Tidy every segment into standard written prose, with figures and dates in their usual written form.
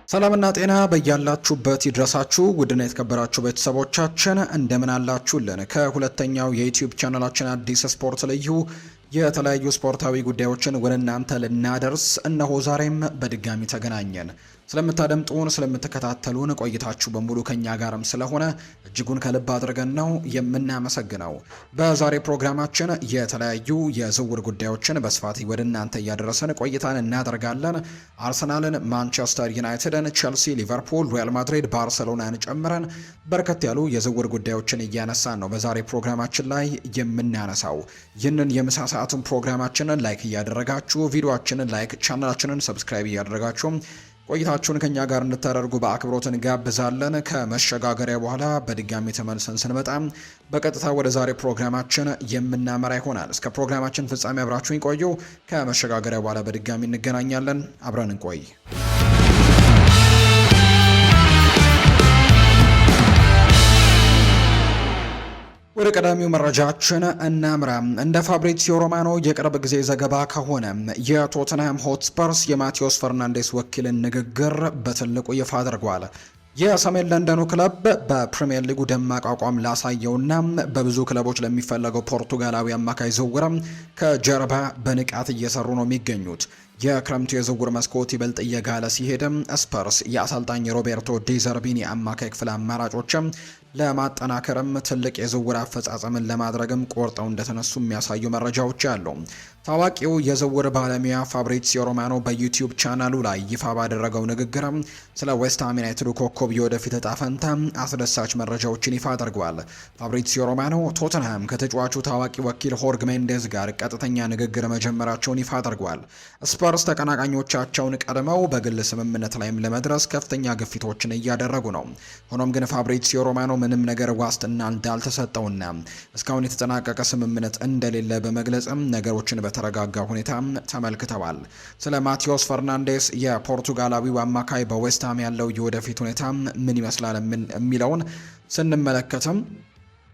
ሰላምና ጤና በያላችሁበት ይድረሳችሁ ውድና የተከበራችሁ ቤተሰቦቻችን እንደምን አላችሁልን? ከሁለተኛው የዩቲዩብ ቻናላችን አዲስ ስፖርት ልዩ የተለያዩ ስፖርታዊ ጉዳዮችን ወደ እናንተ ልናደርስ እነሆ ዛሬም በድጋሚ ተገናኘን። ስለምታደምጡን ስለምትከታተሉን ቆይታችሁ በሙሉ ከኛ ጋርም ስለሆነ እጅጉን ከልብ አድርገን ነው የምናመሰግነው። በዛሬ ፕሮግራማችን የተለያዩ የዝውውር ጉዳዮችን በስፋት ወደ እናንተ እያደረሰን ቆይታን እናደርጋለን። አርሰናልን፣ ማንቸስተር ዩናይትድን፣ ቸልሲ፣ ሊቨርፑል፣ ሪያል ማድሪድ፣ ባርሰሎናን ጨምረን በርከት ያሉ የዝውውር ጉዳዮችን እያነሳን ነው በዛሬ ፕሮግራማችን ላይ የምናነሳው። ይህንን የምሳ ሰዓቱን ፕሮግራማችንን ላይክ እያደረጋችሁ ቪዲዮአችንን ላይክ ቻናላችንን ሰብስክራይብ እያደረጋችሁ ቆይታችሁን ከኛ ጋር እንድታደርጉ በአክብሮት እንጋብዛለን። ከመሸጋገሪያ በኋላ በድጋሚ ተመልሰን ስንመጣ በቀጥታ ወደ ዛሬ ፕሮግራማችን የምናመራ ይሆናል። እስከ ፕሮግራማችን ፍጻሜ አብራችሁን ቆዩ። ከመሸጋገሪያ በኋላ በድጋሚ እንገናኛለን። አብረን እንቆይ። ወደ ቀዳሚው መረጃችን እናምራ። እንደ ፋብሪዚዮ ሮማኖ የቅርብ ጊዜ ዘገባ ከሆነ የቶተንሃም ሆትስፐርስ የማቴዎስ ፈርናንዴስ ወኪልን ንግግር በትልቁ ይፋ አድርጓል። የሰሜን ለንደኑ ክለብ በፕሪሚየር ሊጉ ደማቅ አቋም ላሳየውና በብዙ ክለቦች ለሚፈለገው ፖርቱጋላዊ አማካይ ዝውውር ከጀርባ በንቃት እየሰሩ ነው የሚገኙት። የክረምቱ የዝውውር መስኮት ይበልጥ እየጋለ ሲሄድም ስፐርስ የአሰልጣኝ ሮቤርቶ ዲዘርቢኒ አማካይ ክፍል አማራጮችም ለማጠናከርም ትልቅ የዝውውር አፈጻጸምን ለማድረግም ቆርጠው እንደተነሱ የሚያሳዩ መረጃዎች አሉ። ታዋቂው የዝውውር ባለሙያ ፋብሪዚዮ ሮማኖ በዩቲዩብ ቻናሉ ላይ ይፋ ባደረገው ንግግርም ስለ ዌስትሃም ዩናይትድ ኮከብ የወደፊት እጣ ፈንታ አስደሳች መረጃዎችን ይፋ አድርጓል። ፋብሪዚዮ ሮማኖ ቶተንሃም ከተጫዋቹ ታዋቂ ወኪል ሆርግ ሜንዴዝ ጋር ቀጥተኛ ንግግር መጀመራቸውን ይፋ አድርጓል። ስፐርስ ተቀናቃኞቻቸውን ቀድመው በግል ስምምነት ላይም ለመድረስ ከፍተኛ ግፊቶችን እያደረጉ ነው። ሆኖም ግን ፋብሪዚዮ ሮማኖ ምንም ነገር ዋስትና እንዳልተሰጠውና እስካሁን የተጠናቀቀ ስምምነት እንደሌለ በመግለጽም ነገሮችን በተረጋጋ ሁኔታ ተመልክተዋል። ስለ ማቴዎስ ፈርናንዴስ የፖርቱጋላዊው አማካይ በዌስትሃም ያለው የወደፊት ሁኔታ ምን ይመስላል የሚለውን ስንመለከትም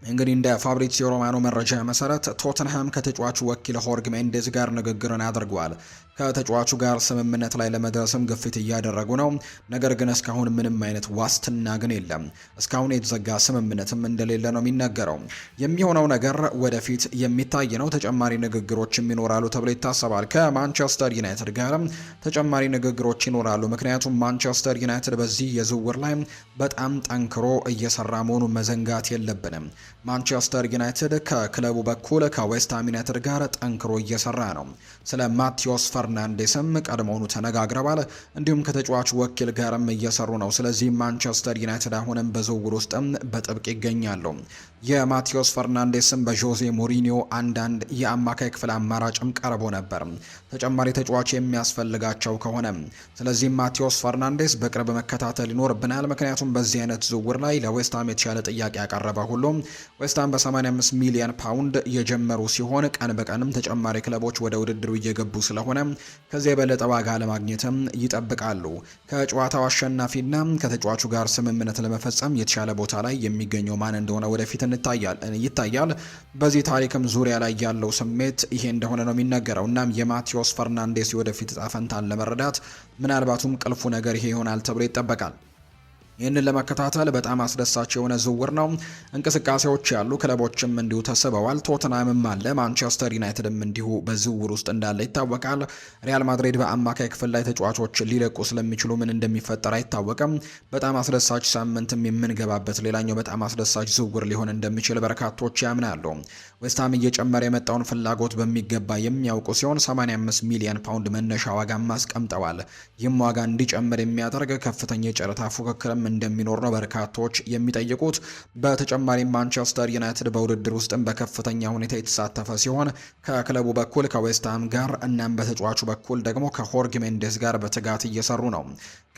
እንግዲህ እንደ ፋብሪዚዮ ሮማኖ መረጃ መሰረት ቶተንሃም ከተጫዋቹ ወኪል ሆርግ ሜንዴዝ ጋር ንግግርን አድርጓል። ከተጫዋቹ ጋር ስምምነት ላይ ለመድረስም ግፊት እያደረጉ ነው። ነገር ግን እስካሁን ምንም አይነት ዋስትና ግን የለም። እስካሁን የተዘጋ ስምምነትም እንደሌለ ነው የሚነገረው። የሚሆነው ነገር ወደፊት የሚታይ ነው። ተጨማሪ ንግግሮችም ይኖራሉ ተብሎ ይታሰባል። ከማንቸስተር ዩናይትድ ጋርም ተጨማሪ ንግግሮች ይኖራሉ። ምክንያቱም ማንቸስተር ዩናይትድ በዚህ የዝውውር ላይ በጣም ጠንክሮ እየሰራ መሆኑን መዘንጋት የለብንም። ማንቸስተር ዩናይትድ ከክለቡ በኩል ከዌስትሃም ዩናይትድ ጋር ጠንክሮ እየሰራ ነው። ስለ ማቴዎስ ፈርናንዴስም ቀድሞውኑ ተነጋግረዋል። እንዲሁም ከተጫዋቹ ወኪል ጋርም እየሰሩ ነው። ስለዚህ ማንቸስተር ዩናይትድ አሁንም በዝውውር ውስጥም በጥብቅ ይገኛሉ። የማቴዎስ ፈርናንዴስም በጆዜ ሞሪኒዮ አንዳንድ የአማካይ ክፍል አማራጭም ቀርቦ ነበር ተጨማሪ ተጫዋች የሚያስፈልጋቸው ከሆነ። ስለዚህ ማቴዎስ ፈርናንዴስ በቅርብ መከታተል ይኖርብናል። ምክንያቱም በዚህ አይነት ዝውውር ላይ ለዌስትሃም የተሻለ ጥያቄ ያቀረበ ሁሉ ዌስትሃም በ85 ሚሊዮን ፓውንድ የጀመሩ ሲሆን ቀን በቀንም ተጨማሪ ክለቦች ወደ ውድድሩ እየገቡ ስለሆነ ከዚህ የበለጠ ዋጋ ለማግኘትም ይጠብቃሉ። ከጨዋታው አሸናፊና ከተጫዋቹ ጋር ስምምነት ለመፈጸም የተሻለ ቦታ ላይ የሚገኘው ማን እንደሆነ ወደፊት ይታያል። በዚህ ታሪክም ዙሪያ ላይ ያለው ስሜት ይሄ እንደሆነ ነው የሚነገረው። እናም የማቴዎስ ፈርናንዴስ የወደፊት ዕጣ ፈንታን ለመረዳት ምናልባቱም ቅልፉ ነገር ይሄ ይሆናል ተብሎ ይጠበቃል። ይህንን ለመከታተል በጣም አስደሳች የሆነ ዝውውር ነው። እንቅስቃሴዎች ያሉ ክለቦችም እንዲሁ ተስበዋል። ቶተንሃምም አለ፣ ማንቸስተር ዩናይትድም እንዲሁ በዝውውር ውስጥ እንዳለ ይታወቃል። ሪያል ማድሪድ በአማካይ ክፍል ላይ ተጫዋቾች ሊለቁ ስለሚችሉ ምን እንደሚፈጠር አይታወቅም። በጣም አስደሳች ሳምንትም የምንገባበት ሌላኛው በጣም አስደሳች ዝውውር ሊሆን እንደሚችል በርካቶች ያምናሉ። ዌስትሃም እየጨመረ የመጣውን ፍላጎት በሚገባ የሚያውቁ ሲሆን 85 ሚሊዮን ፓውንድ መነሻ ዋጋም አስቀምጠዋል። ይህም ዋጋ እንዲጨምር የሚያደርግ ከፍተኛ የጨረታ ፉክክርም እንደሚኖር ነው በርካቶች የሚጠይቁት። በተጨማሪም ማንቸስተር ዩናይትድ በውድድር ውስጥም በከፍተኛ ሁኔታ የተሳተፈ ሲሆን ከክለቡ በኩል ከዌስትሃም ጋር እናም በተጫዋቹ በኩል ደግሞ ከሆርግ ሜንዴስ ጋር በትጋት እየሰሩ ነው።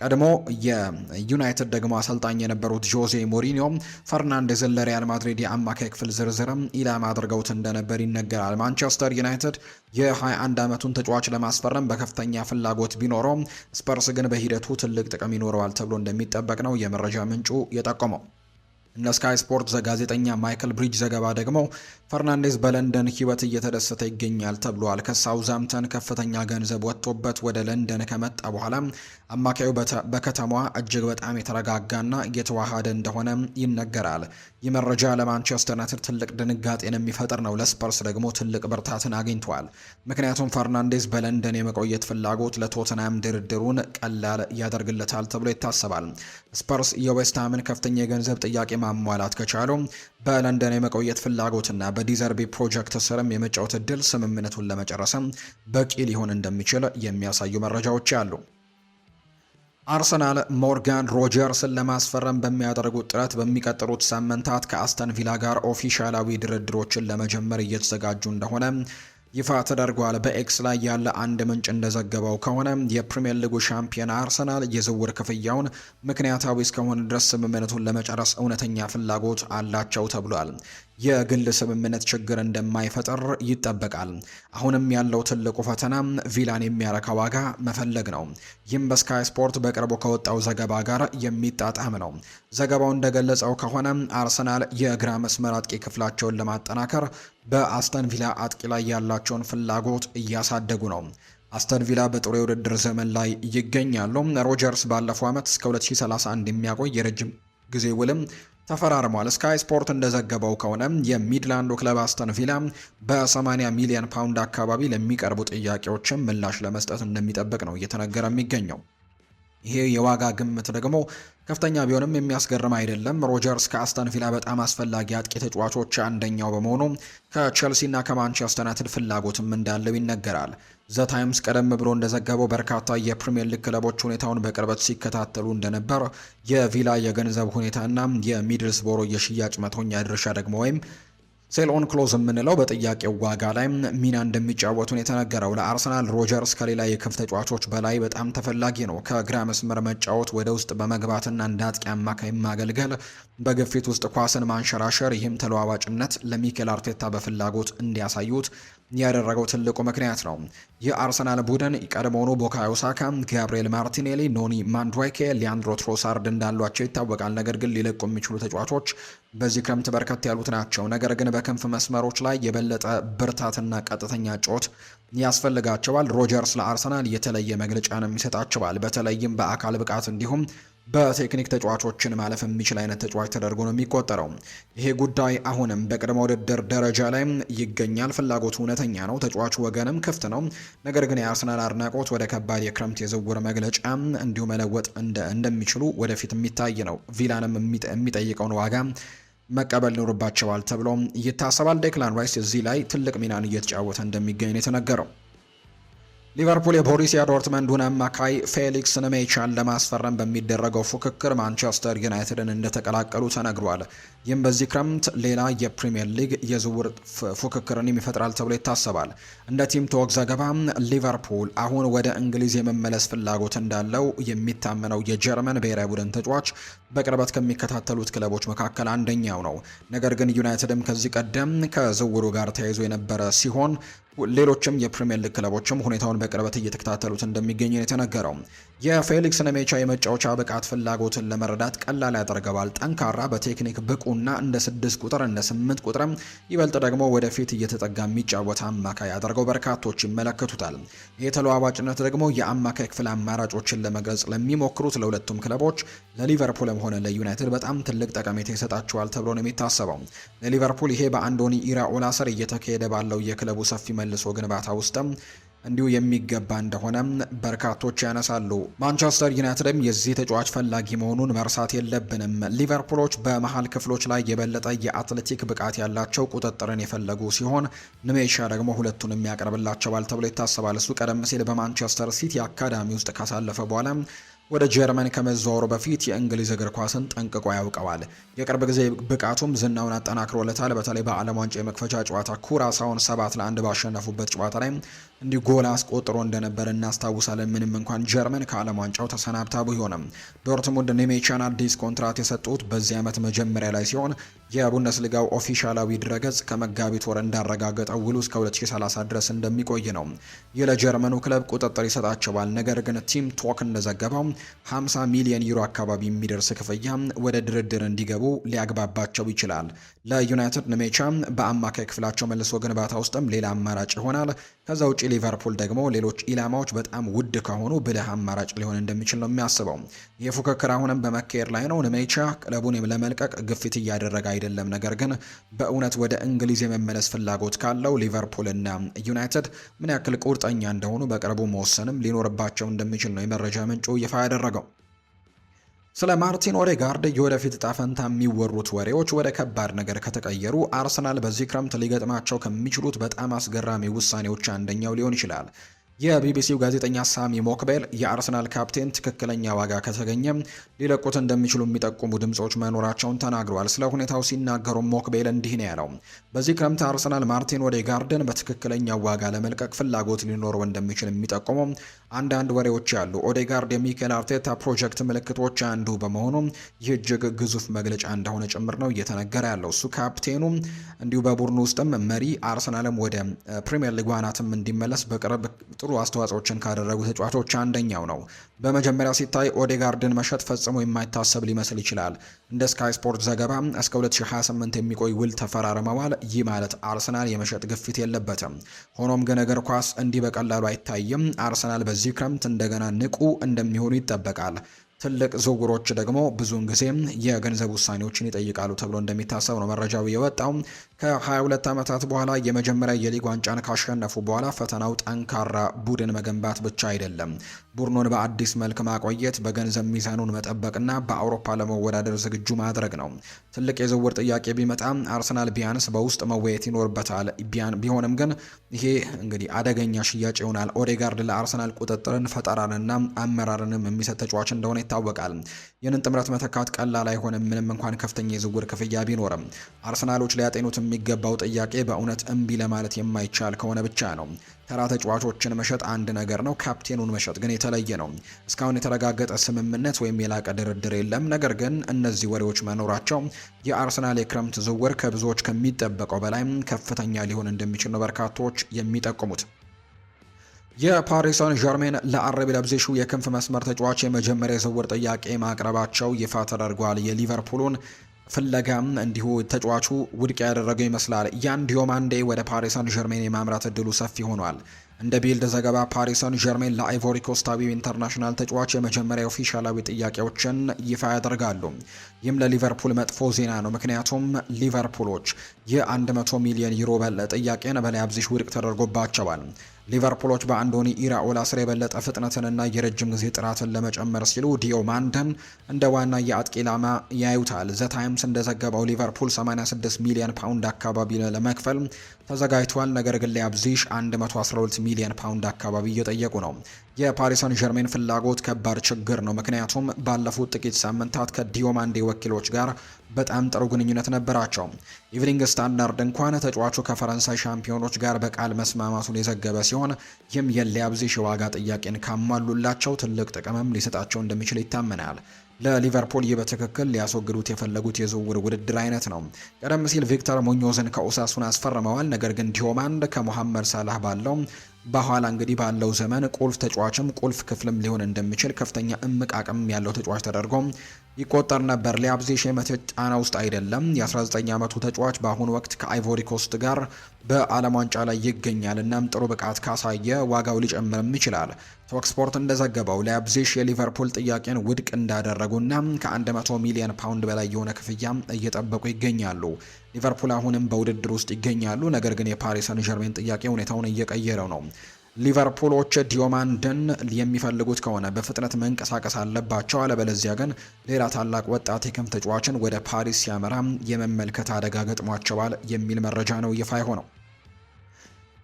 ቀድሞ የዩናይትድ ደግሞ አሰልጣኝ የነበሩት ጆዜ ሞሪኒዮ ፈርናንዴዝን ለሪያል ማድሪድ የአማካይ ክፍል ዝርዝርም ኢላማ አድርገውት እንደነበር ይነገራል። ማንቸስተር ዩናይትድ የ21 ዓመቱን ተጫዋች ለማስፈረም በከፍተኛ ፍላጎት ቢኖረውም ስፐርስ ግን በሂደቱ ትልቅ ጥቅም ይኖረዋል ተብሎ እንደሚጠበቅ ነው የመረጃ ምንጩ የጠቆመው። እንደ ስካይ ስፖርት ጋዜጠኛ ማይክል ብሪጅ ዘገባ ደግሞ ፈርናንዴዝ በለንደን ሕይወት እየተደሰተ ይገኛል ተብሏል። ከሳውዛምተን ከፍተኛ ገንዘብ ወጥቶበት ወደ ለንደን ከመጣ በኋላ አማካዩ በከተማዋ እጅግ በጣም የተረጋጋና እየተዋሃደ እንደሆነ ይነገራል። ይህ መረጃ ለማንቸስተር ዩናይትድ ትልቅ ድንጋጤን የሚፈጥር ነው። ለስፐርስ ደግሞ ትልቅ ብርታትን አግኝቷል። ምክንያቱም ፈርናንዴዝ በለንደን የመቆየት ፍላጎት ለቶተንሃም ድርድሩን ቀላል ያደርግለታል ተብሎ ይታሰባል። ስፐርስ የዌስትሃምን ከፍተኛ የገንዘብ ጥያቄ ማሟላት ከቻሉ በለንደን የመቆየት ፍላጎትና በዲዘርቢ ፕሮጀክት ስርም የመጫወት እድል ስምምነቱን ለመጨረስም በቂ ሊሆን እንደሚችል የሚያሳዩ መረጃዎች አሉ። አርሰናል ሞርጋን ሮጀርስን ለማስፈረም በሚያደርጉት ጥረት በሚቀጥሉት ሳምንታት ከአስተን ቪላ ጋር ኦፊሻላዊ ድርድሮችን ለመጀመር እየተዘጋጁ እንደሆነ ይፋ ተደርጓል። በኤክስ ላይ ያለ አንድ ምንጭ እንደዘገበው ከሆነ የፕሪሚየር ሊጉ ሻምፒዮን አርሰናል የዝውውር ክፍያውን ምክንያታዊ እስከሆነ ድረስ ስምምነቱን ለመጨረስ እውነተኛ ፍላጎት አላቸው ተብሏል። የግል ስምምነት ችግር እንደማይፈጠር ይጠበቃል። አሁንም ያለው ትልቁ ፈተና ቪላን የሚያረካ ዋጋ መፈለግ ነው። ይህም በስካይ ስፖርት በቅርቡ ከወጣው ዘገባ ጋር የሚጣጣም ነው። ዘገባው እንደገለጸው ከሆነ አርሰናል የግራ መስመር አጥቂ ክፍላቸውን ለማጠናከር በአስተን ቪላ አጥቂ ላይ ያላቸውን ፍላጎት እያሳደጉ ነው። አስተን ቪላ በጥሩ የውድድር ዘመን ላይ ይገኛሉ። ሮጀርስ ባለፈው ዓመት እስከ 2031 የሚያቆይ የረጅም ጊዜ ውልም ተፈራርሟል። ስካይ ስፖርት እንደዘገበው ከሆነ የሚድላንዱ ክለብ አስተን ቪላ በ80 ሚሊዮን ፓውንድ አካባቢ ለሚቀርቡ ጥያቄዎችም ምላሽ ለመስጠት እንደሚጠብቅ ነው እየተነገረ የሚገኘው። ይሄ የዋጋ ግምት ደግሞ ከፍተኛ ቢሆንም የሚያስገርም አይደለም። ሮጀርስ ከአስተን ቪላ በጣም አስፈላጊ አጥቂ ተጫዋቾች አንደኛው በመሆኑ ከቼልሲና ከማንቸስተር ዩናይትድ ፍላጎትም እንዳለው ይነገራል። ዘ ታይምስ ቀደም ብሎ እንደዘገበው በርካታ የፕሪሚየር ሊግ ክለቦች ሁኔታውን በቅርበት ሲከታተሉ እንደነበር፣ የቪላ የገንዘብ ሁኔታና የሚድልስቦሮ የሽያጭ መቶኛ ድርሻ ደግሞ ወይም ሴል ኦን ክሎዝ የምንለው በጥያቄው ዋጋ ላይ ሚና እንደሚጫወቱን የተነገረው። ለአርሰናል ሮጀርስ ከሌላ የክንፍ ተጫዋቾች በላይ በጣም ተፈላጊ ነው። ከግራ መስመር መጫወት፣ ወደ ውስጥ በመግባትና እንደ አጥቂ አማካይ ማገልገል፣ በግፊት ውስጥ ኳስን ማንሸራሸር፣ ይህም ተለዋዋጭነት ለሚኬል አርቴታ በፍላጎት እንዲያሳዩት ያደረገው ትልቁ ምክንያት ነው። የአርሰናል ቡድን ቀድሞውኑ ቡካዮ ሳካ፣ ጋብሪኤል ማርቲኔሊ፣ ኖኒ ማንድዌኬ፣ ሊያንድሮ ትሮሳርድ እንዳሏቸው ይታወቃል። ነገር ግን ሊለቁ የሚችሉ ተጫዋቾች በዚህ ክረምት በርከት ያሉት ናቸው። ነገር ግን በክንፍ መስመሮች ላይ የበለጠ ብርታትና ቀጥተኛ ጮት ያስፈልጋቸዋል። ሮጀርስ ለአርሰናል የተለየ መግለጫንም ይሰጣቸዋል። በተለይም በአካል ብቃት እንዲሁም በቴክኒክ ተጫዋቾችን ማለፍ የሚችል አይነት ተጫዋች ተደርጎ ነው የሚቆጠረው። ይሄ ጉዳይ አሁንም በቅድመ ውድድር ደረጃ ላይ ይገኛል። ፍላጎቱ እውነተኛ ነው። ተጫዋቹ ወገንም ክፍት ነው። ነገር ግን የአርሰናል አድናቆት ወደ ከባድ የክረምት የዝውውር መግለጫ እንዲሁ መለወጥ እንደሚችሉ ወደፊት የሚታይ ነው። ቪላንም የሚጠይቀውን ዋጋ መቀበል ይኖርባቸዋል ተብሎ ይታሰባል። ዴክላን ራይስ እዚህ ላይ ትልቅ ሚናን እየተጫወተ እንደሚገኝ ነው የተነገረው። ሊቨርፑል የቦሩሲያ ዶርትመንዱን አማካይ ፌሊክስ ነሜቻን ለማስፈረም በሚደረገው ፉክክር ማንቸስተር ዩናይትድን እንደተቀላቀሉ ተነግሯል። ይህም በዚህ ክረምት ሌላ የፕሪሚየር ሊግ የዝውውር ፉክክርን ይፈጥራል ተብሎ ይታሰባል። እንደ ቲም ቶክ ዘገባ ሊቨርፑል አሁን ወደ እንግሊዝ የመመለስ ፍላጎት እንዳለው የሚታመነው የጀርመን ብሔራዊ ቡድን ተጫዋች በቅርበት ከሚከታተሉት ክለቦች መካከል አንደኛው ነው። ነገር ግን ዩናይትድም ከዚህ ቀደም ከዝውውሩ ጋር ተያይዞ የነበረ ሲሆን ሌሎችም የፕሪሚየር ሊግ ክለቦችም ሁኔታውን በቅርበት እየተከታተሉት እንደሚገኙ የተነገረው። የፌሊክስ ነሜቻ የመጫወቻ ብቃት ፍላጎትን ለመረዳት ቀላል ያደርገዋል። ጠንካራ፣ በቴክኒክ ብቁና እንደ 6 ቁጥር እንደ 8 ቁጥርም ይበልጥ ደግሞ ወደፊት እየተጠጋ የሚጫወት አማካይ አድርገው በርካቶች ይመለከቱታል። ይህ ተለዋዋጭነት ደግሞ የአማካይ ክፍል አማራጮችን ለመግለጽ ለሚሞክሩት ለሁለቱም ክለቦች ለሊቨርፑልም ሆነ ለዩናይትድ በጣም ትልቅ ጠቀሜታ ይሰጣቸዋል ተብሎ ነው የሚታሰበው። ለሊቨርፑል ይሄ በአንዶኒ ኢራኦላ ስር እየተካሄደ ባለው የክለቡ ሰፊ መልሶ ግንባታ ውስጥም እንዲሁ የሚገባ እንደሆነ በርካቶች ያነሳሉ። ማንቸስተር ዩናይትድም የዚህ ተጫዋች ፈላጊ መሆኑን መርሳት የለብንም። ሊቨርፑሎች በመሃል ክፍሎች ላይ የበለጠ የአትሌቲክ ብቃት ያላቸው ቁጥጥርን የፈለጉ ሲሆን ንሜሻ ደግሞ ሁለቱንም ያቀርብላቸዋል ተብሎ ይታሰባል። እሱ ቀደም ሲል በማንቸስተር ሲቲ አካዳሚ ውስጥ ካሳለፈ በኋላ ወደ ጀርመን ከመዘዋወሩ በፊት የእንግሊዝ እግር ኳስን ጠንቅቆ ያውቀዋል። የቅርብ ጊዜ ብቃቱም ዝናውን አጠናክሮለታል። በተለይ በዓለም ዋንጫ የመክፈቻ ጨዋታ ኩራሳውን 7-1 ባሸነፉበት ጨዋታ ላይ እንዲሁ ጎል አስቆጥሮ እንደነበር እናስታውሳለን። ምንም እንኳን ጀርመን ከዓለም ዋንጫው ተሰናብታ ቢሆንም ዶርትሙንድ ኔሜቻን አዲስ ኮንትራት የሰጡት በዚህ ዓመት መጀመሪያ ላይ ሲሆን የቡንደስሊጋው ኦፊሻላዊ ድረገጽ ከመጋቢት ወር እንዳረጋገጠው ውሉ እስከ 2030 ድረስ እንደሚቆይ ነው። ይህ ለጀርመኑ ክለብ ቁጥጥር ይሰጣቸዋል። ነገር ግን ቲም ቶክ እንደዘገበው 50 ሚሊዮን ዩሮ አካባቢ የሚደርስ ክፍያ ወደ ድርድር እንዲገቡ ሊያግባባቸው ይችላል። ለዩናይትድ ኔሜቻ በአማካይ ክፍላቸው መልሶ ግንባታ ውስጥም ሌላ አማራጭ ይሆናል። ከዛ ውጪ ሊቨርፑል ደግሞ ሌሎች ኢላማዎች በጣም ውድ ከሆኑ ብልህ አማራጭ ሊሆን እንደሚችል ነው የሚያስበው። ይህ ፉክክር አሁንም በመካሄድ ላይ ነው። ኔሜቻ ክለቡን ለመልቀቅ ግፊት እያደረገ አይደለም። ነገር ግን በእውነት ወደ እንግሊዝ የመመለስ ፍላጎት ካለው ሊቨርፑልና ዩናይትድ ምን ያክል ቁርጠኛ እንደሆኑ በቅርቡ መወሰንም ሊኖርባቸው እንደሚችል ነው የመረጃ ምንጩ ይፋ ያደረገው። ስለ ማርቲን ኦዴጋርድ የወደፊት እጣ ፈንታ የሚወሩት ወሬዎች ወደ ከባድ ነገር ከተቀየሩ አርሰናል በዚህ ክረምት ሊገጥማቸው ከሚችሉት በጣም አስገራሚ ውሳኔዎች አንደኛው ሊሆን ይችላል። የቢቢሲው ጋዜጠኛ ሳሚ ሞክቤል የአርሰናል ካፕቴን ትክክለኛ ዋጋ ከተገኘ ሊለቁት እንደሚችሉ የሚጠቁሙ ድምጾች መኖራቸውን ተናግረዋል። ስለ ሁኔታው ሲናገሩ ሞክቤል እንዲህ ነው ያለው። በዚህ ክረምት አርሰናል ማርቲን ኦዴጋርድን በትክክለኛ ዋጋ ለመልቀቅ ፍላጎት ሊኖረው እንደሚችል የሚጠቁሙ አንዳንድ ወሬዎች ያሉ። ኦዴጋርድ የሚኬል አርቴታ ፕሮጀክት ምልክቶች አንዱ በመሆኑ ይህ እጅግ ግዙፍ መግለጫ እንደሆነ ጭምር ነው እየተነገረ ያለው። እሱ ካፕቴኑ እንዲሁ በቡድኑ ውስጥም መሪ፣ አርሰናልም ወደ ፕሪሚየር ሊግ ዋናትም እንዲመለስ በቅርብ ጥሩ አስተዋጽኦችን ካደረጉ ተጫዋቾች አንደኛው ነው። በመጀመሪያ ሲታይ ኦዴጋርድን መሸጥ ፈጽሞ የማይታሰብ ሊመስል ይችላል። እንደ ስካይ ስፖርት ዘገባ እስከ 2028 የሚቆይ ውል ተፈራርመዋል። ይህ ማለት አርሰናል የመሸጥ ግፊት የለበትም። ሆኖም ግን እግር ኳስ እንዲህ በቀላሉ አይታይም። አርሰናል በዚህ ክረምት እንደገና ንቁ እንደሚሆኑ ይጠበቃል። ትልቅ ዝውውሮች ደግሞ ብዙውን ጊዜ የገንዘብ ውሳኔዎችን ይጠይቃሉ ተብሎ እንደሚታሰብ ነው መረጃው የወጣው። ከ22 ዓመታት በኋላ የመጀመሪያ የሊግ ዋንጫን ካሸነፉ በኋላ ፈተናው ጠንካራ ቡድን መገንባት ብቻ አይደለም። ቡድኑን በአዲስ መልክ ማቆየት፣ በገንዘብ ሚዛኑን መጠበቅና በአውሮፓ ለመወዳደር ዝግጁ ማድረግ ነው። ትልቅ የዝውውር ጥያቄ ቢመጣ አርሰናል ቢያንስ በውስጥ መወየት ይኖርበታል። ቢሆንም ግን ይሄ እንግዲህ አደገኛ ሽያጭ ይሆናል። ኦዴጋርድ ለአርሰናል ቁጥጥርን፣ ፈጠራንና አመራርንም የሚሰጥ ተጫዋች እንደሆነ ይታወቃል። ይህንን ጥምረት መተካት ቀላል አይሆንም። ምንም እንኳን ከፍተኛ የዝውውር ክፍያ ቢኖርም አርሰናሎች ሊያጤኑት የሚገባው ጥያቄ በእውነት እምቢ ለማለት የማይቻል ከሆነ ብቻ ነው። ተራ ተጫዋቾችን መሸጥ አንድ ነገር ነው፣ ካፕቴኑን መሸጥ ግን የተለየ ነው። እስካሁን የተረጋገጠ ስምምነት ወይም የላቀ ድርድር የለም። ነገር ግን እነዚህ ወሬዎች መኖራቸው የአርሰናል የክረምት ዝውውር ከብዙዎች ከሚጠበቀው በላይ ከፍተኛ ሊሆን እንደሚችል ነው በርካቶች የሚጠቁሙት። የፓሪስ ሳን ዠርሜን ለአርቢ ላይፕዚጉ የክንፍ መስመር ተጫዋች የመጀመሪያ የዝውውር ጥያቄ ማቅረባቸው ይፋ ተደርጓል። የሊቨርፑሉን ፍለጋም እንዲሁ ተጫዋቹ ውድቅ ያደረገው ይመስላል። ያን ዲዮማንዴ ወደ ፓሪስ ሳን ዠርሜን የማምራት እድሉ ሰፊ ሆኗል። እንደ ቢልድ ዘገባ ፓሪስ ሳን ዠርሜን ለአይቮሪ ኮስታዊው ኢንተርናሽናል ተጫዋች የመጀመሪያ ኦፊሻላዊ ጥያቄዎችን ይፋ ያደርጋሉ። ይህም ለሊቨርፑል መጥፎ ዜና ነው። ምክንያቱም ሊቨርፑሎች የ100 ሚሊዮን ዩሮ ጥያቄን በላይፕዚግ ውድቅ ተደርጎባቸዋል። ሊቨርፑሎች በአንዶኒ ኢራኦላ ስር የበለጠ ፍጥነትንና የረጅም ጊዜ ጥራትን ለመጨመር ሲሉ ዲዮማንደን እንደ ዋና የአጥቂ ኢላማ ያዩታል። ዘ ታይምስ እንደዘገበው ሊቨርፑል 86 ሚሊዮን ፓውንድ አካባቢ ለመክፈል ተዘጋጅቷል። ነገር ግን ላይፕዚግ 112 ሚሊዮን ፓውንድ አካባቢ እየጠየቁ ነው። የፓሪስ ሳን ዠርሜን ፍላጎት ከባድ ችግር ነው። ምክንያቱም ባለፉት ጥቂት ሳምንታት ከዲዮማንዴ ወኪሎች ጋር በጣም ጥሩ ግንኙነት ነበራቸው። ኢቭኒንግ ስታንዳርድ እንኳን ተጫዋቹ ከፈረንሳይ ሻምፒዮኖች ጋር በቃል መስማማቱን የዘገበ ሲሆን ይህም የላይፕዚግ የዋጋ ጥያቄን ካሟሉላቸው ትልቅ ጥቅምም ሊሰጣቸው እንደሚችል ይታመናል። ለሊቨርፑል ይህ በትክክል ሊያስወግዱት የፈለጉት የዝውውር ውድድር አይነት ነው። ቀደም ሲል ቪክተር ሙኞዝን ከኦሳሱን አስፈርመዋል። ነገር ግን ዲዮማንድ ከሞሐመድ ሳላህ በኋላ እንግዲህ ባለው ዘመን ቁልፍ ተጫዋችም ቁልፍ ክፍልም ሊሆን እንደሚችል ከፍተኛ እምቅ አቅም ያለው ተጫዋች ተደርጎ ይቆጠር ነበር። ላይፕዚግ የመተት ጫና ውስጥ አይደለም። የ19 ዓመቱ ተጫዋች በአሁኑ ወቅት ከአይቮሪ ኮስት ጋር በዓለም ዋንጫ ላይ ይገኛል። እናም ጥሩ ብቃት ካሳየ ዋጋው ሊጨምርም ይችላል። ቶክ ስፖርት እንደዘገበው ላይፕዚግ የሊቨርፑል ጥያቄን ውድቅ እንዳደረጉና ከ100 ሚሊዮን ፓውንድ በላይ የሆነ ክፍያ እየጠበቁ ይገኛሉ። ሊቨርፑል አሁንም በውድድር ውስጥ ይገኛሉ። ነገር ግን የፓሪስ ሳን ዠርሜን ጥያቄ ሁኔታውን እየቀየረው ነው። ሊቨርፑሎች ዲዮማንድን የሚፈልጉት ከሆነ በፍጥነት መንቀሳቀስ አለባቸው። አለበለዚያ ግን ሌላ ታላቅ ወጣት የክንፍ ተጫዋችን ወደ ፓሪስ ሲያመራ የመመልከት አደጋ ገጥሟቸዋል የሚል መረጃ ነው ይፋ የሆነው።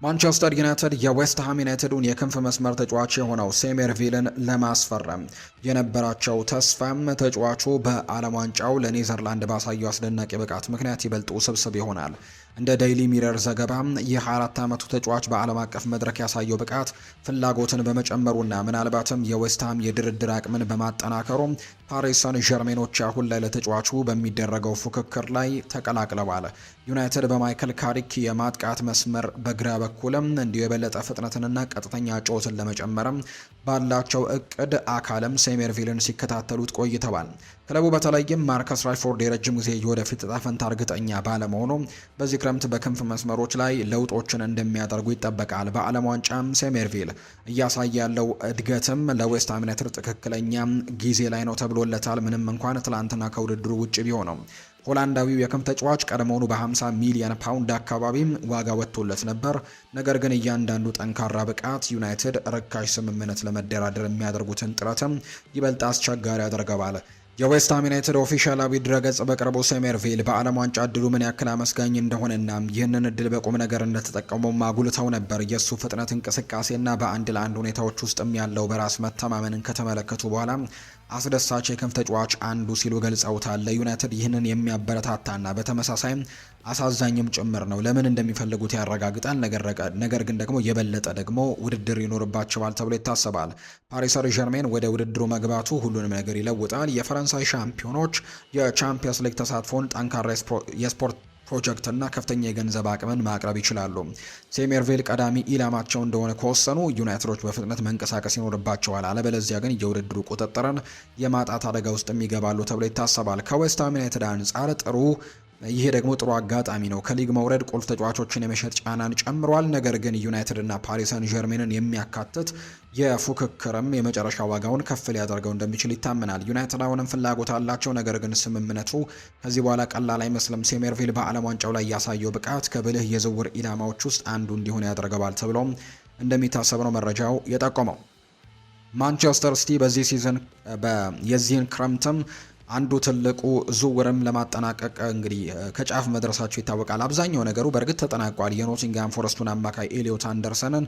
ማንቸስተር ዩናይትድ የዌስትሃም ዩናይትዱን የክንፍ መስመር ተጫዋች የሆነው ሴሜርቪልን ለማስፈረም የነበራቸው ተስፋም ተጫዋቹ በዓለም ዋንጫው ለኔዘርላንድ ባሳየው አስደናቂ ብቃት ምክንያት ይበልጥ ውስብስብ ይሆናል። እንደ ዴይሊ ሚረር ዘገባ የ24 ዓመቱ ተጫዋች በዓለም አቀፍ መድረክ ያሳየው ብቃት ፍላጎትን በመጨመሩና ምናልባትም የዌስትሃም የድርድር አቅምን በማጠናከሩ ፓሪስ ሰን ዠርሜኖች አሁን ላይ ለተጫዋቹ በሚደረገው ፉክክር ላይ ተቀላቅለዋል። ዩናይትድ በማይክል ካሪክ የማጥቃት መስመር በግራ በኩልም እንዲሁ የበለጠ ፍጥነትንና ቀጥተኛ ጨዋታን ለመጨመርም ባላቸው እቅድ አካልም ሴሜርቪልን ሲከታተሉት ቆይተዋል። ክለቡ በተለይም ማርከስ ራሽፎርድ የረጅም ጊዜ የወደፊት ዕጣ ፈንታ እርግጠኛ ባለመሆኑ በዚህ ክረምት በክንፍ መስመሮች ላይ ለውጦችን እንደሚያደርጉ ይጠበቃል። በዓለም ዋንጫም ሴሜርቪል እያሳየ ያለው እድገትም ለዌስትሃም ዩናይትድ ትክክለኛ ጊዜ ላይ ነው ተብሎለታል። ምንም እንኳን ትላንትና ከውድድሩ ውጭ ቢሆንም ሆላንዳዊው የክንፍ ተጫዋች ቀድሞውኑ በ50 ሚሊዮን ፓውንድ አካባቢ ዋጋ ወጥቶለት ነበር። ነገር ግን እያንዳንዱ ጠንካራ ብቃት ዩናይትድ ርካሽ ስምምነት ለመደራደር የሚያደርጉትን ጥረትም ይበልጥ አስቸጋሪ ያደርገዋል። የዌስትሃም ዩናይትድ ኦፊሻላዊ ድረገጽ በቅርቡ ሴሜርቪል በዓለም ዋንጫ እድሉ ምን ያክል አመስጋኝ እንደሆነና ይህንን እድል በቁም ነገር እንደተጠቀመው ማጉልተው ነበር። የእሱ ፍጥነት እንቅስቃሴና በአንድ ለአንድ ሁኔታዎች ውስጥም ያለው በራስ መተማመንን ከተመለከቱ በኋላ አስደሳች የክንፍ ተጫዋች አንዱ ሲሉ ገልጸውታል። ለዩናይትድ ይህንን የሚያበረታታና በተመሳሳይ አሳዛኝም ጭምር ነው። ለምን እንደሚፈልጉት ያረጋግጣል። ነገር ግን ደግሞ የበለጠ ደግሞ ውድድር ይኖርባቸዋል ተብሎ ይታሰባል። ፓሪስ ሰን ዠርሜን ወደ ውድድሩ መግባቱ ሁሉንም ነገር ይለውጣል። የፈረንሳይ ሻምፒዮኖች የቻምፒየንስ ሊግ ተሳትፎን ጠንካራ የስፖርት ፕሮጀክት እና ከፍተኛ የገንዘብ አቅምን ማቅረብ ይችላሉ። ሴሜርቪል ቀዳሚ ኢላማቸው እንደሆነ ከወሰኑ ዩናይትዶች በፍጥነት መንቀሳቀስ ይኖርባቸዋል። አለበለዚያ ግን የውድድሩ ቁጥጥርን የማጣት አደጋ ውስጥ ይገባሉ ተብሎ ይታሰባል። ከዌስትሃም ዩናይትድ አንጻር ይሄ ደግሞ ጥሩ አጋጣሚ ነው። ከሊግ መውረድ ቁልፍ ተጫዋቾችን የመሸጥ ጫናን ጨምሯል። ነገር ግን ዩናይትድ እና ፓሪስ ሰን ዠርሜንን የሚያካትት የፉክክርም የመጨረሻ ዋጋውን ከፍ ሊያደርገው እንደሚችል ይታመናል። ዩናይትድ አሁንም ፍላጎት አላቸው። ነገር ግን ስምምነቱ ከዚህ በኋላ ቀላል አይመስልም። ሴሜርቪል በዓለም ዋንጫው ላይ ያሳየው ብቃት ከብልህ የዝውውር ኢላማዎች ውስጥ አንዱ እንዲሆን ያደርገዋል ተብሎም እንደሚታሰብ ነው መረጃው የጠቆመው። ማንቸስተር ሲቲ በዚህ ሲዝን የዚህን ክረምትም አንዱ ትልቁ ዝውውርም ለማጠናቀቅ እንግዲህ ከጫፍ መድረሳቸው ይታወቃል። አብዛኛው ነገሩ በእርግጥ ተጠናቋል። የኖቲንግሃም ፎረስቱን አማካይ ኤሊዮት አንደርሰንን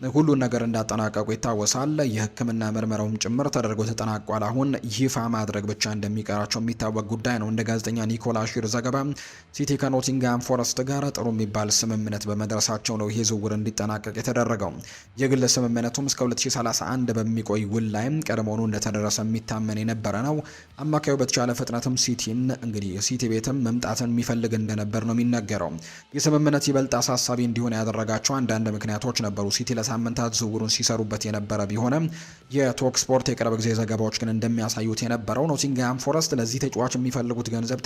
ሁሉን ነገር እንዳጠናቀቁ ይታወሳል። የሕክምና ምርመራውም ጭምር ተደርጎ ተጠናቋል። አሁን ይፋ ማድረግ ብቻ እንደሚቀራቸው የሚታወቅ ጉዳይ ነው። እንደ ጋዜጠኛ ኒኮላ ሺር ዘገባ ሲቲ ከኖቲንግሃም ፎረስት ጋር ጥሩ የሚባል ስምምነት በመድረሳቸው ነው ይሄ ዝውውር እንዲጠናቀቅ የተደረገው። የግል ስምምነቱም እስከ 2031 በሚቆይ ውል ላይም ቀድሞውኑ እንደተደረሰ የሚታመን የነበረ ነው። አማካዩ በተቻለ ፍጥነትም ሲቲ ቤትም መምጣትን የሚፈልግ እንደነበር ነው የሚነገረው። የስምምነት ይበልጥ አሳሳቢ እንዲሆን ያደረጋቸው አንዳንድ ምክንያቶች ነበሩ። ሲቲ ለሳምንታት ዝውውሩን ሲሰሩበት የነበረ ቢሆንም የቶክ ስፖርት የቅርብ ጊዜ ዘገባዎች ግን እንደሚያሳዩት የነበረው ኖቲንግሃም ፎረስት ለዚህ ተጫዋች የሚፈልጉት ገንዘብ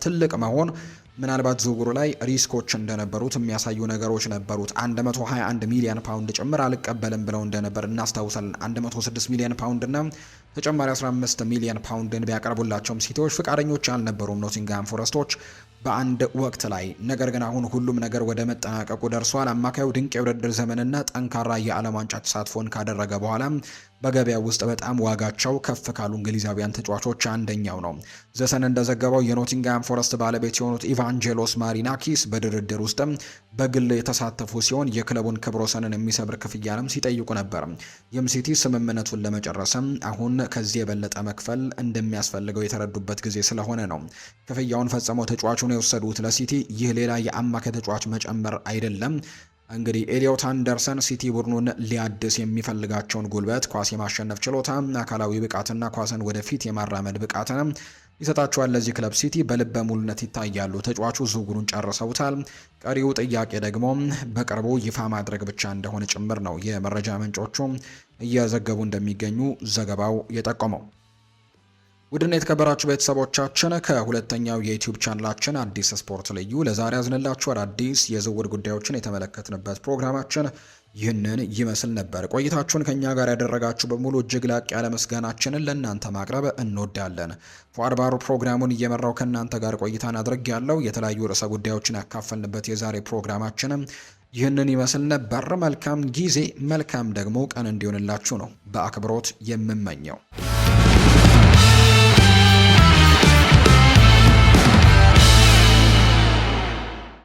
ትልቅ መሆን ምናልባት ዝውውሩ ላይ ሪስኮች እንደነበሩት የሚያሳዩ ነገሮች ነበሩት። 121 ሚሊዮን ፓውንድ ጭምር አልቀበልም ብለው እንደነበር እናስታውሳለን። 106 ሚሊዮን ፓውንድ እና ተጨማሪ 15 ሚሊዮን ፓውንድን ቢያቀርቡላቸውም ሲቲዎች ፍቃደኞች አልነበሩም ኖቲንግሃም ፎረስቶች በአንድ ወቅት ላይ። ነገር ግን አሁን ሁሉም ነገር ወደ መጠናቀቁ ደርሷል። አማካዩ ድንቅ የውድድር ዘመንና ጠንካራ የዓለም ዋንጫ ተሳትፎን ካደረገ በኋላ በገበያው ውስጥ በጣም ዋጋቸው ከፍ ካሉ እንግሊዛዊያን ተጫዋቾች አንደኛው ነው። ዘሰን እንደዘገበው የኖቲንግሃም ፎረስት ባለቤት የሆኑት ኢቫንጀሎስ ማሪናኪስ በድርድር ውስጥም በግል የተሳተፉ ሲሆን የክለቡን ክብረ ወሰንን የሚሰብር ክፍያንም ሲጠይቁ ነበር። ይህም ሲቲ ስምምነቱን ለመጨረስም አሁን ከዚህ የበለጠ መክፈል እንደሚያስፈልገው የተረዱበት ጊዜ ስለሆነ ነው ክፍያውን ፈጽመው ተጫዋቹን የወሰዱት። ለሲቲ ይህ ሌላ የአማካይ ተጫዋች መጨመር አይደለም። እንግዲህ ኤሊዮት አንደርሰን ሲቲ ቡድኑን ሊያድስ የሚፈልጋቸውን ጉልበት፣ ኳስ የማሸነፍ ችሎታ፣ አካላዊ ብቃትና ኳስን ወደፊት የማራመድ ብቃትን ይሰጣቸዋል። ለዚህ ክለብ ሲቲ በልበ ሙሉነት ይታያሉ። ተጫዋቹ ዝውውሩን ጨርሰውታል። ቀሪው ጥያቄ ደግሞ በቅርቡ ይፋ ማድረግ ብቻ እንደሆነ ጭምር ነው የመረጃ ምንጮቹ እየዘገቡ እንደሚገኙ ዘገባው የጠቆመው። ውድና የተከበራችሁ ቤተሰቦቻችን ከሁለተኛው የዩቲዩብ ቻናላችን አዲስ ስፖርት ልዩ ለዛሬ ያዝንላችሁ አዳዲስ የዝውውር ጉዳዮችን የተመለከትንበት ፕሮግራማችን ይህንን ይመስል ነበር። ቆይታችሁን ከኛ ጋር ያደረጋችሁ በሙሉ እጅግ ላቅ ያለ ምስጋናችንን ለእናንተ ማቅረብ እንወዳለን። ፏድ ባሩ ፕሮግራሙን እየመራው ከእናንተ ጋር ቆይታን አድርግ ያለው የተለያዩ ርዕሰ ጉዳዮችን ያካፈልንበት የዛሬ ፕሮግራማችንም ይህንን ይመስል ነበር። መልካም ጊዜ መልካም ደግሞ ቀን እንዲሆንላችሁ ነው በአክብሮት የምመኘው።